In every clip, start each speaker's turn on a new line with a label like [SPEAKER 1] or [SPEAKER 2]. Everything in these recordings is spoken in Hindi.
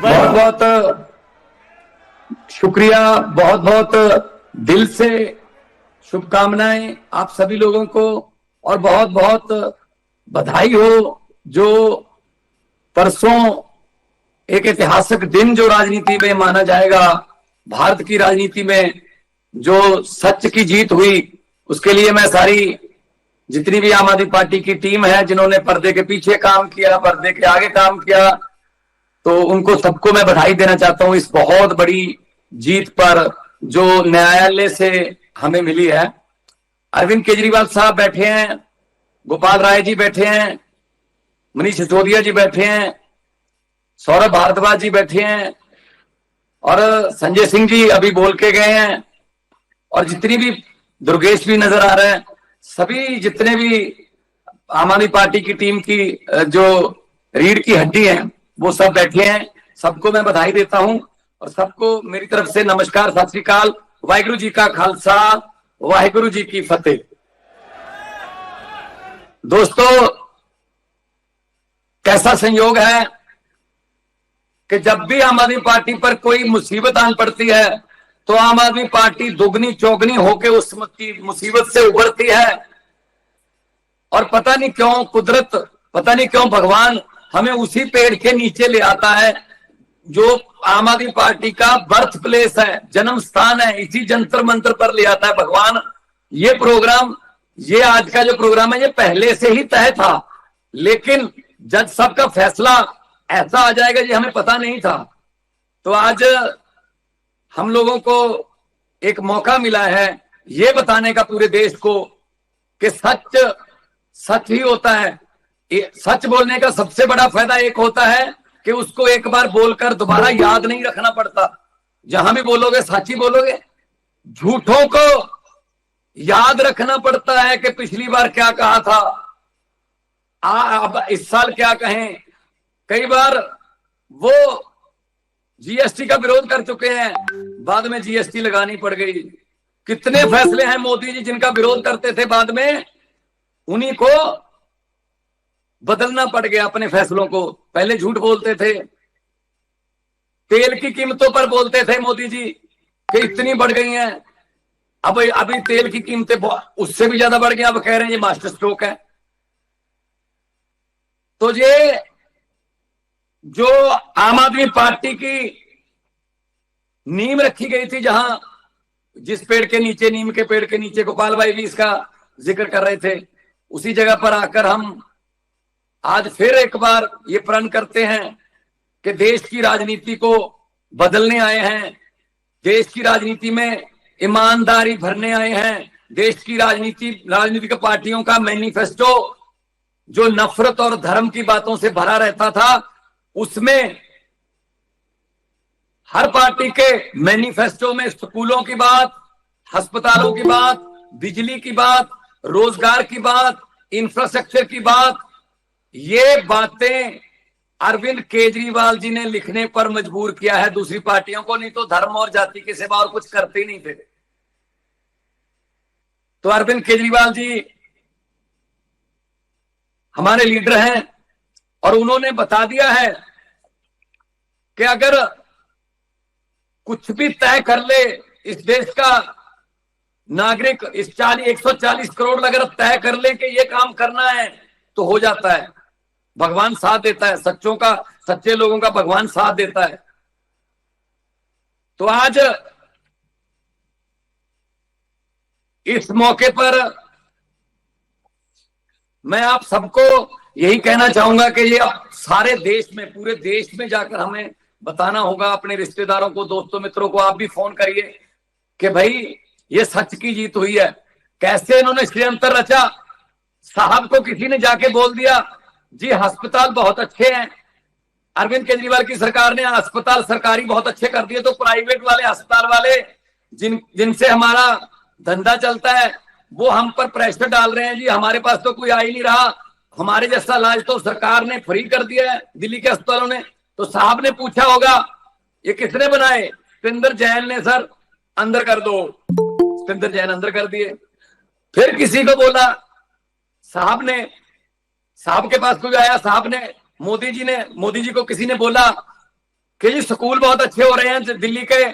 [SPEAKER 1] बहुत बहुत शुक्रिया, बहुत बहुत दिल से शुभकामनाएं आप सभी लोगों को, और बहुत बहुत बधाई हो जो परसों एक ऐतिहासिक दिन जो राजनीति में माना जाएगा, भारत की राजनीति में जो सच की जीत हुई, उसके लिए मैं सारी जितनी भी आम आदमी पार्टी की टीम है, जिन्होंने पर्दे के पीछे काम किया, पर्दे के आगे काम किया, तो उनको सबको मैं बधाई देना चाहता हूं इस बहुत बड़ी जीत पर जो न्यायालय से हमें मिली है। अरविंद केजरीवाल साहब बैठे हैं, गोपाल राय जी बैठे हैं, मनीष सिसोदिया जी बैठे हैं, सौरभ भारद्वाज जी बैठे हैं, और संजय सिंह जी अभी बोल के गए हैं, और जितनी भी दुर्गेश भी नजर आ रहे हैं, सभी जितने भी आम आदमी पार्टी की टीम की जो रीढ़ की हड्डी है वो सब बैठे हैं। सबको मैं बधाई देता हूं और सबको मेरी तरफ से नमस्कार, सत श्री अकाल, वाहिगुरु जी का खालसा, वाहिगुरु जी की फतेह। दोस्तों, कैसा संयोग है कि जब भी आम आदमी पार्टी पर कोई मुसीबत आन पड़ती है तो आम आदमी पार्टी दुगनी चौगनी होकर उस मुसीबत से उभरती है। और पता नहीं क्यों कुदरत, पता नहीं क्यों भगवान हमें उसी पेड़ के नीचे ले आता है जो आम आदमी पार्टी का बर्थ प्लेस है, जन्म स्थान है, इसी जंतर मंत्र पर ले आता है भगवान। ये प्रोग्राम, ये आज का जो प्रोग्राम है, ये पहले से ही तय था, लेकिन जज साहब का फैसला ऐसा आ जाएगा ये हमें पता नहीं था। तो आज हम लोगों को एक मौका मिला है ये बताने का पूरे देश को कि सच सच ही होता है। सच बोलने का सबसे बड़ा फायदा एक होता है कि उसको एक बार बोलकर दोबारा याद नहीं रखना पड़ता। जहां भी बोलोगे सच ही बोलोगे। झूठों को याद रखना पड़ता है कि पिछली बार क्या कहा था, अब इस साल क्या कहें। कई बार वो जीएसटी का विरोध कर चुके हैं, बाद में जीएसटी लगानी पड़ गई। कितने फैसले हैं मोदी जी जिनका विरोध करते थे, बाद में उन्हीं को बदलना पड़ गया अपने फैसलों को। पहले झूठ बोलते थे, तेल की कीमतों पर बोलते थे मोदी जी कि इतनी बढ़ गई हैं, अब अभी तेल की कीमतें उससे भी ज्यादा बढ़ गई, अब कह रहे हैं ये मास्टर स्ट्रोक है। तो ये जो आम आदमी पार्टी की नींव रखी गई थी, जहां जिस पेड़ के नीचे, नीम के पेड़ के नीचे, गोपाल भाई भी इसका जिक्र कर रहे थे, उसी जगह पर आकर हम आज फिर एक बार ये प्रण करते हैं कि देश की राजनीति को बदलने आए हैं, देश की राजनीति में ईमानदारी भरने आए हैं। देश की राजनीतिक पार्टियों का मैनिफेस्टो जो नफरत और धर्म की बातों से भरा रहता था, उसमें हर पार्टी के मैनिफेस्टो में स्कूलों की बात, अस्पतालों की बात, बिजली की बात, रोजगार की बात, इंफ्रास्ट्रक्चर की बात, ये बातें अरविंद केजरीवाल जी ने लिखने पर मजबूर किया है दूसरी पार्टियों को। नहीं तो धर्म और जाति के सिवा और कुछ करते ही नहीं थे। तो अरविंद केजरीवाल जी हमारे लीडर हैं और उन्होंने बता दिया है कि अगर कुछ भी तय कर ले इस देश का नागरिक, इस 140 करोड़ अगर तय कर ले कि ये काम करना है तो हो जाता है। भगवान साथ देता है, सच्चे लोगों का भगवान साथ देता है। तो आज इस मौके पर मैं आप सबको यही कहना चाहूंगा कि ये सारे देश में, पूरे देश में जाकर हमें बताना होगा, अपने रिश्तेदारों को, दोस्तों, मित्रों को आप भी फोन करिए कि भाई ये सच की जीत हुई है। कैसे इन्होंने षड्यंत्र रचा। साहब को किसी ने जाके बोल दिया जी अस्पताल बहुत अच्छे हैं, अरविंद केजरीवाल की सरकार ने अस्पताल सरकारी बहुत अच्छे कर दिए, तो प्राइवेट वाले अस्पताल वाले जिनसे हमारा धंधा चलता है वो हम पर प्रेशर डाल रहे हैं जी, हमारे पास तो कोई आ ही नहीं रहा, हमारे जैसा इलाज तो सरकार ने फ्री कर दिया है दिल्ली के अस्पतालों ने। तो साहब ने पूछा होगा ये किसने बनाए, सतिंदर जैन ने, सर अंदर कर दो। सतिंदर जैन अंदर कर दिए। फिर किसी को बोला, साहब के पास कोई आया, साहब ने, मोदी जी को किसी ने बोला कि जी स्कूल बहुत अच्छे हो रहे हैं, दिल्ली के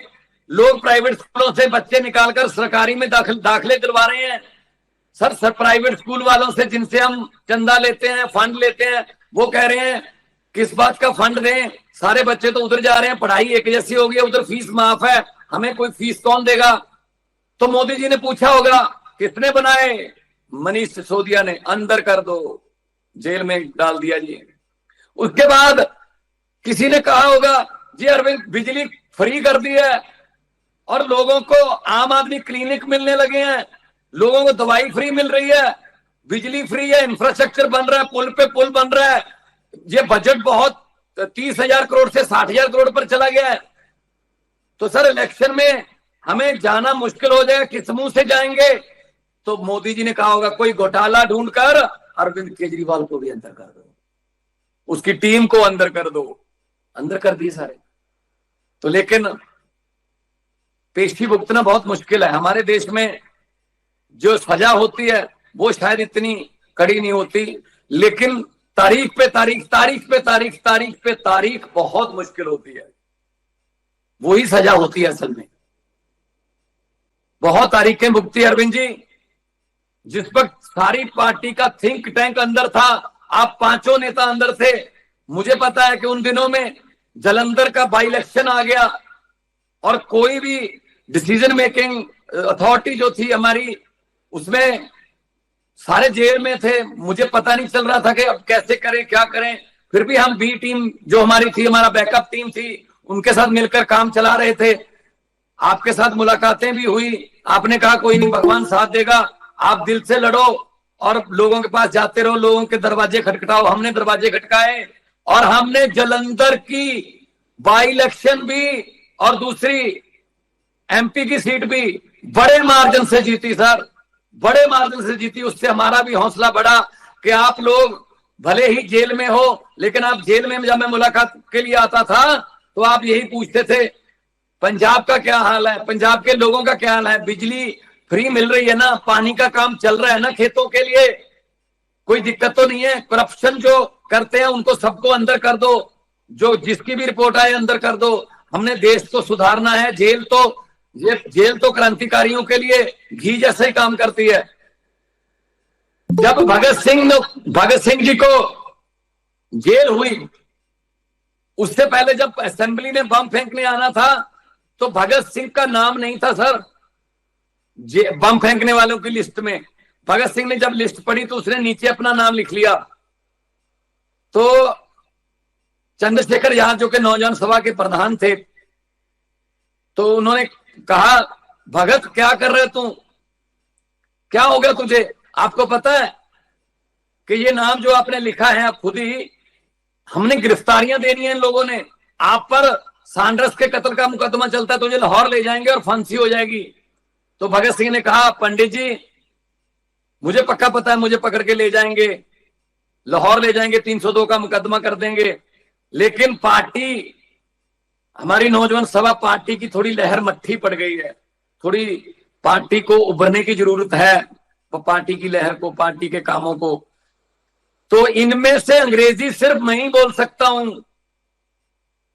[SPEAKER 1] लोग प्राइवेट स्कूलों से बच्चे निकालकर सरकारी में दाखिले दिलवा रहे हैं। सर प्राइवेट स्कूल वालों से जिनसे हम चंदा लेते हैं, फंड लेते हैं, वो कह रहे हैं किस बात का फंड दें, सारे बच्चे तो उधर जा रहे हैं, पढ़ाई एक जैसी हो गई, उधर फीस माफ है, हमें कोई फीस कौन देगा। तो मोदी जी ने पूछा होगा किसने बनाए, मनीष सिसोदिया ने, अंदर कर दो, जेल में डाल दिया जी। उसके बाद किसी ने कहा होगा जी अरविंद बिजली फ्री कर दी है और लोगों को आम आदमी क्लिनिक मिलने लगे हैं, लोगों को दवाई फ्री मिल रही है, बिजली फ्री है, इंफ्रास्ट्रक्चर बन रहा है, पुल पे पुल बन रहा है, ये बजट बहुत 30,000 करोड़ से 60,000 करोड़ पर चला गया है। तो सर इलेक्शन में हमें जाना मुश्किल हो जाएगा, किस मुंह से जाएंगे। तो मोदी जी ने कहा होगा कोई घोटाला ढूंढकर अरविंद केजरीवाल को भी अंदर कर दो, उसकी टीम को अंदर कर दो, अंदर कर दिए सारे। तो लेकिन पेशी भुगतना बहुत मुश्किल है। हमारे देश में जो सजा होती है वो शायद इतनी कड़ी नहीं होती, लेकिन तारीख पे तारीख, तारीख पे तारीख, तारीख पे तारीख बहुत मुश्किल होती है, वही सजा होती है असल में। बहुत तारीखें भुगती अरविंद जी। जिस वक्त सारी पार्टी का थिंक टैंक अंदर था, आप पांचों नेता अंदर थे, मुझे पता है कि उन दिनों में जालंधर का बाई इलेक्शन आ गया और कोई भी डिसीजन मेकिंग अथॉरिटी जो थी हमारी, उसमें सारे जेल में थे, मुझे पता नहीं चल रहा था कि अब कैसे करें क्या करें। फिर भी हम बी टीम जो हमारी थी, हमारा बैकअप टीम थी, उनके साथ मिलकर काम चला रहे थे। आपके साथ मुलाकातें भी हुई, आपने कहा कोई नहीं भगवान साथ देगा, आप दिल से लड़ो और लोगों के पास जाते रहो, लोगों के दरवाजे खटखटाओ। हमने दरवाजे खटकाए और हमने जालंधर की बाई इलेक्शन भी और दूसरी एमपी की सीट भी बड़े मार्जिन से जीती सर, बड़े मार्जिन से जीती। उससे हमारा भी हौसला बढ़ा कि आप लोग भले ही जेल में हो, लेकिन आप जेल में जब मैं मुलाकात के लिए आता था तो आप यही पूछते थे पंजाब का क्या हाल है, पंजाब के लोगों का क्या हाल है, बिजली फ्री मिल रही है ना, पानी का काम चल रहा है ना खेतों के लिए, कोई दिक्कत तो नहीं है। करप्शन जो करते हैं उनको सबको अंदर कर दो, जो जिसकी भी रिपोर्ट आए अंदर कर दो। हमने देश को सुधारना है। जेल तो क्रांतिकारियों के लिए घी जैसा ही काम करती है। जब भगत सिंह जी को जेल हुई, उससे पहले जब असेंबली में बम फेंकने आना था तो भगत सिंह का नाम नहीं था सर बम फेंकने वालों की लिस्ट में। भगत सिंह ने जब लिस्ट पढ़ी तो उसने नीचे अपना नाम लिख लिया। तो चंद्रशेखर आजाद जो कि नौजवान सभा के प्रधान थे, तो उन्होंने कहा भगत क्या कर रहे तुम, क्या हो गया तुझे, आपको पता है कि ये नाम जो आपने लिखा है आप खुद ही, हमने गिरफ्तारियां देनी है इन लोगों ने, आप पर सांड्रस के कत्ल का मुकदमा चलता है, तुझे लाहौर ले जाएंगे और फांसी हो जाएगी। तो भगत सिंह ने कहा पंडित जी मुझे पक्का पता है, मुझे पकड़ के ले जाएंगे, लाहौर ले जाएंगे, 302 का मुकदमा कर देंगे, लेकिन पार्टी, हमारी नौजवान सभा पार्टी की थोड़ी लहर मट्ठी पड़ गई है, थोड़ी पार्टी को उभरने की जरूरत है, पार्टी की लहर को, पार्टी के कामों को। तो इनमें से अंग्रेजी सिर्फ मैं ही बोल सकता हूं,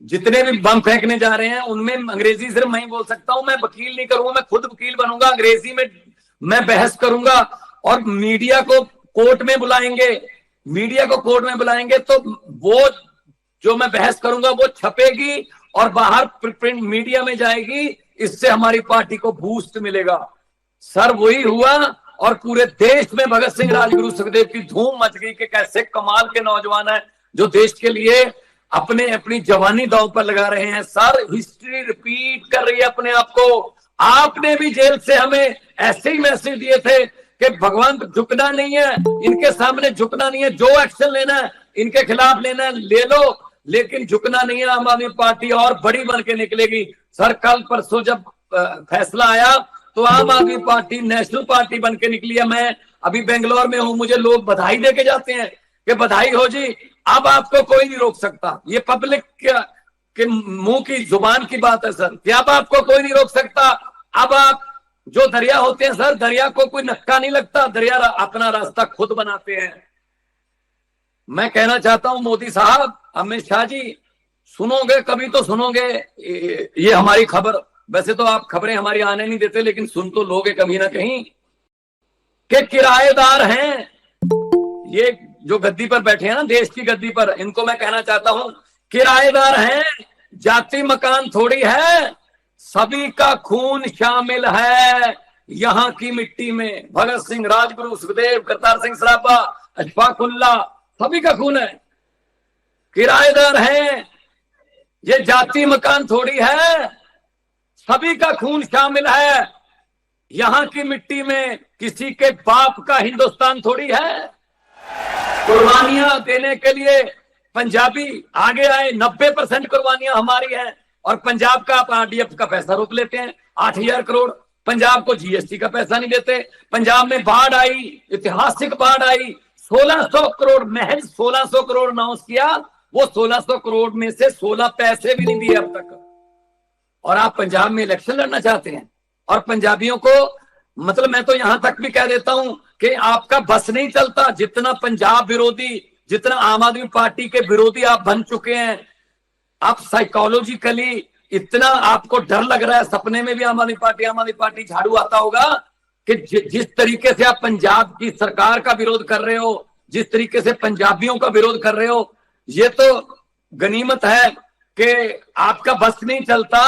[SPEAKER 1] जितने भी बम फेंकने जा रहे हैं उनमें अंग्रेजी सिर्फ मैं ही बोल सकता हूं। मैं वकील नहीं करूंगा, मैं खुद वकील बनूंगा, अंग्रेजी में मैं बहस करूंगा और मीडिया को कोर्ट में बुलाएंगे, मीडिया को कोर्ट में बुलाएंगे तो वो जो मैं बहस करूंगा वो छपेगी और बाहर प्रिंट मीडिया में जाएगी, इससे हमारी पार्टी को बूस्ट मिलेगा। सर वही हुआ और पूरे देश में भगत सिंह राजगुरु सुखदेव की धूम मच गई कि कैसे कमाल के नौजवान हैं जो देश के लिए अपनी जवानी दांव पर लगा रहे हैं। सर हिस्ट्री रिपीट कर रही है अपने आप को। आपने भी जेल से हमें ऐसे ही मैसेज दिए थे कि भगवान झुकना नहीं है, इनके सामने झुकना नहीं है, जो एक्शन लेना है इनके खिलाफ लेना है ले लो, लेकिन झुकना नहीं है। आम आदमी पार्टी और बड़ी बन के निकलेगी। सर कल परसों जब फैसला आया तो आम आदमी पार्टी नेशनल पार्टी बन के निकली है। मैं अभी बेंगलोर में हूं, मुझे लोग बधाई देके जाते हैं कि बधाई हो जी, अब आपको कोई नहीं रोक सकता। ये पब्लिक के मुंह की जुबान की बात है सर कि अब आपको कोई नहीं रोक सकता। अब आप जो दरिया होते हैं सर, दरिया को कोई नक्का नहीं लगता, दरिया अपना रास्ता खुद बनाते हैं। मैं कहना चाहता हूं मोदी साहब, अमित शाह जी, सुनोगे कभी तो सुनोगे ये हमारी खबर। वैसे तो आप खबरें हमारी आने नहीं देते, लेकिन सुन तो लोगे कभी ना कहीं कि किराएदार हैं ये जो गद्दी पर बैठे हैं ना, देश की गद्दी पर, इनको मैं कहना चाहता हूं किराएदार हैं, जाति मकान थोड़ी है, सभी का खून शामिल है यहाँ की मिट्टी में। भगत सिंह, राजगुरु, सुखदेव, करतार सिंह सराभा, अशफाक उल्लाह, सभी का खून है। किराएदार हैं, ये जाति मकान थोड़ी है, सभी का खून शामिल है यहाँ की मिट्टी में, किसी के बाप का हिंदुस्तान थोड़ी है। कुर्बानियां देने के लिए पंजाबी आगे आए, 90% कुर्बानियां हमारी हैं, और पंजाब का आप आरडीएफ का पैसा रोक लेते हैं 8,000 करोड़। पंजाब को जीएसटी का पैसा नहीं देते। पंजाब में बाढ़ आई, ऐतिहासिक बाढ़ आई, 1600 करोड़, महज 1600 करोड़ अनाउंस किया, वो 1600 करोड़ में से 16 पैसे भी नहीं दिए अब तक। और आप पंजाब में इलेक्शन लड़ना चाहते हैं। और पंजाबियों को, मतलब मैं तो यहां तक भी कह देता हूं कि आपका बस नहीं चलता, जितना पंजाब विरोधी, जितना आम आदमी पार्टी के विरोधी आप बन चुके हैं, आप साइकोलॉजिकली इतना आपको डर लग रहा है। सपने में भी आम आदमी पार्टी झाड़ू आता होगा कि जिस तरीके से आप पंजाब की सरकार का विरोध कर रहे हो, जिस तरीके से पंजाबियों का विरोध कर रहे हो, ये तो गनीमत है कि आपका बस नहीं चलता,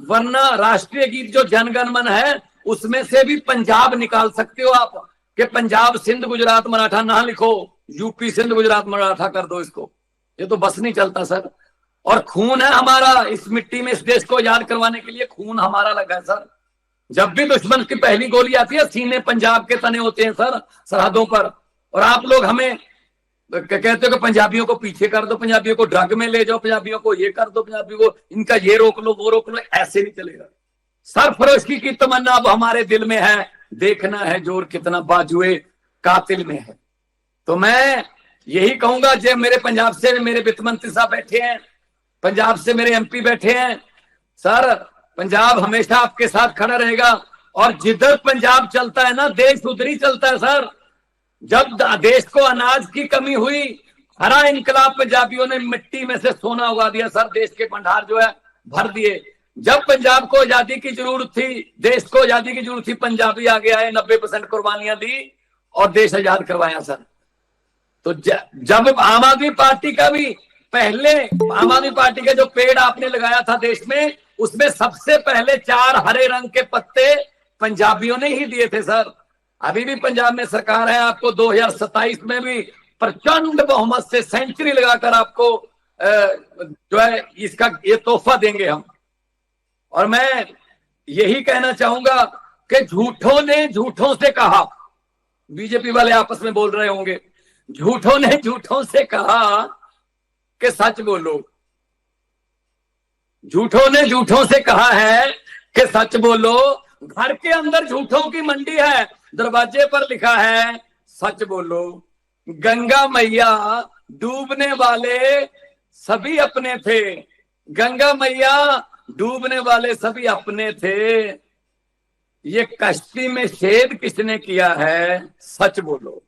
[SPEAKER 1] वरना राष्ट्रीय गीत जो जनगण मन है उसमें से भी पंजाब निकाल सकते हो आप, कि पंजाब सिंध गुजरात मराठा ना लिखो, यूपी सिंध गुजरात मराठा कर दो इसको। ये तो बस नहीं चलता सर। और खून है हमारा इस मिट्टी में, इस देश को आजाद करवाने के लिए खून हमारा लगा है सर। जब भी दुश्मन की पहली गोली आती है, सीने पंजाब के तने होते हैं सर सरहदों पर। और आप लोग हमें कहते हो कि पंजाबियों को पीछे कर दो, पंजाबियों को ड्रग में ले जाओ, पंजाबियों को ये कर दो, पंजाबियों को इनका ये रोक लो, वो रोक लो। ऐसे नहीं चलेगा। सरफरोशी की तमन्ना अब हमारे दिल में है, देखना है जोर कितना बाजुए कातिल में है। तो मैं यही कहूंगा, जो मेरे पंजाब से मेरे वित्त मंत्री साहब बैठे हैं, पंजाब से मेरे एमपी बैठे हैं, सर पंजाब हमेशा आपके साथ खड़ा रहेगा। और जिधर पंजाब चलता है ना, देश उधर ही चलता है सर। जब देश को अनाज की कमी हुई, हरा इनकलाब पंजाबियों ने मिट्टी में से सोना उगा दिया सर, देश के भंडार जो है भर दिए। जब पंजाब को आजादी की जरूरत थी, देश को आजादी की जरूरत थी, पंजाबी आगे आए, 90% कुर्बानियां दी और देश आजाद करवाया सर। तो जब आम आदमी पार्टी का भी, पहले आम आदमी पार्टी का जो पेड़ आपने लगाया था देश में, उसमें सबसे पहले 4 हरे रंग के पत्ते पंजाबियों ने ही दिए थे सर। अभी भी पंजाब में सरकार है, आपको 2027 में भी प्रचंड बहुमत से सेंचुरी लगाकर आपको जो है इसका ये तोहफा देंगे हम। और मैं यही कहना चाहूंगा कि झूठों ने झूठों से कहा, बीजेपी वाले आपस में बोल रहे होंगे, झूठों ने झूठों से कहा कि सच बोलो। झूठों ने झूठों से कहा है कि सच बोलो। घर के अंदर झूठों की मंडी है, दरवाजे पर लिखा है सच बोलो। गंगा मैया डूबने वाले सभी अपने थे, गंगा मैया डूबने वाले सभी अपने थे, ये कश्ती में छेद किसने किया है, सच बोलो।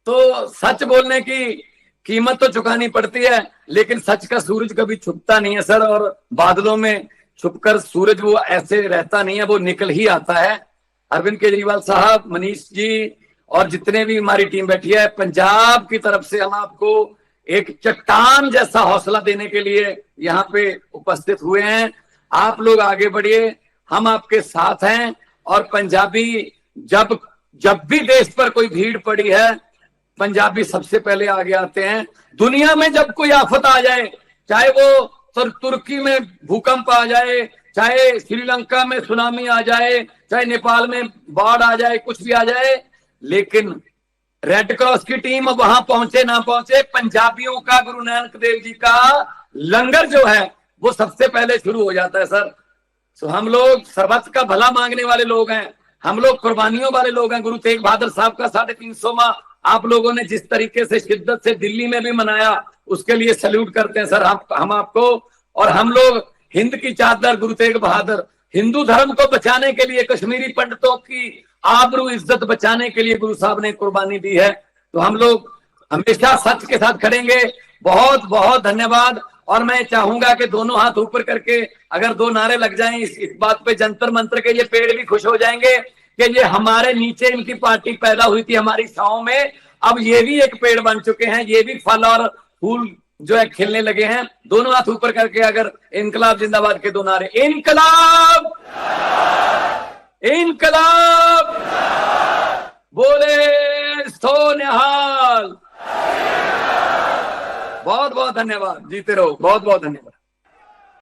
[SPEAKER 1] तो सच बोलने की कीमत तो चुकानी पड़ती है, लेकिन सच का सूरज कभी छुपता नहीं है सर। और बादलों में छुपकर सूरज वो ऐसे रहता नहीं है, वो निकल ही आता है। अरविंद केजरीवाल साहब, मनीष जी और जितने भी हमारी टीम बैठी है, पंजाब की तरफ से हम आपको एक चट्टान जैसा हौसला देने के लिए यहाँ पे उपस्थित हुए हैं। आप लोग आगे बढ़िए, हम आपके साथ हैं। और पंजाबी जब भी देश पर कोई भीड़ पड़ी है, पंजाबी सबसे पहले आगे आते हैं। दुनिया में जब कोई आफत आ जाए, चाहे वो तुर्की में भूकंप आ जाए, चाहे श्रीलंका में सुनामी आ जाए, चाहे नेपाल में बाढ़ आ जाए, कुछ भी आ जाए, लेकिन रेड क्रॉस की टीम वहां पहुंचे ना पहुंचे, पंजाबियों का, गुरु नानक देव जी का लंगर जो है वो सबसे पहले शुरू हो जाता है सर। तो हम लोग सर्वत्र का भला मांगने वाले लोग हैं, हम लोग कुर्बानियों वाले लोग हैं। गुरु तेग बहादुर साहब का 350वां आप लोगों ने जिस तरीके से शिद्दत से दिल्ली में भी मनाया, उसके लिए सैल्यूट करते हैं सर हम आपको। और हम लोग हिंद की चादर गुरु तेग बहादुर, हिंदू धर्म को बचाने के लिए, कश्मीरी पंडितों की आबरू इज्जत बचाने के लिए गुरु साहब ने कुर्बानी दी है। तो हम लोग हमेशा सच के साथ खड़ेंगे। बहुत बहुत धन्यवाद। और मैं चाहूंगा कि दोनों हाथ ऊपर करके अगर 2 नारे लग जाएं इस बात पे, जंतर मंतर के ये पेड़ भी खुश हो जाएंगे कि ये हमारे नीचे इनकी पार्टी पैदा हुई थी हमारी छांव में, अब ये भी एक पेड़ बन चुके हैं, ये भी फल और फूल जो है खिलने लगे हैं। दोनों हाथ ऊपर करके अगर इनकलाब जिंदाबाद के 2 नारे, इनकलाब इनकलाब, बोले सो निहाल। बहुत बहुत धन्यवाद, जीते रहो, बहुत बहुत धन्यवाद।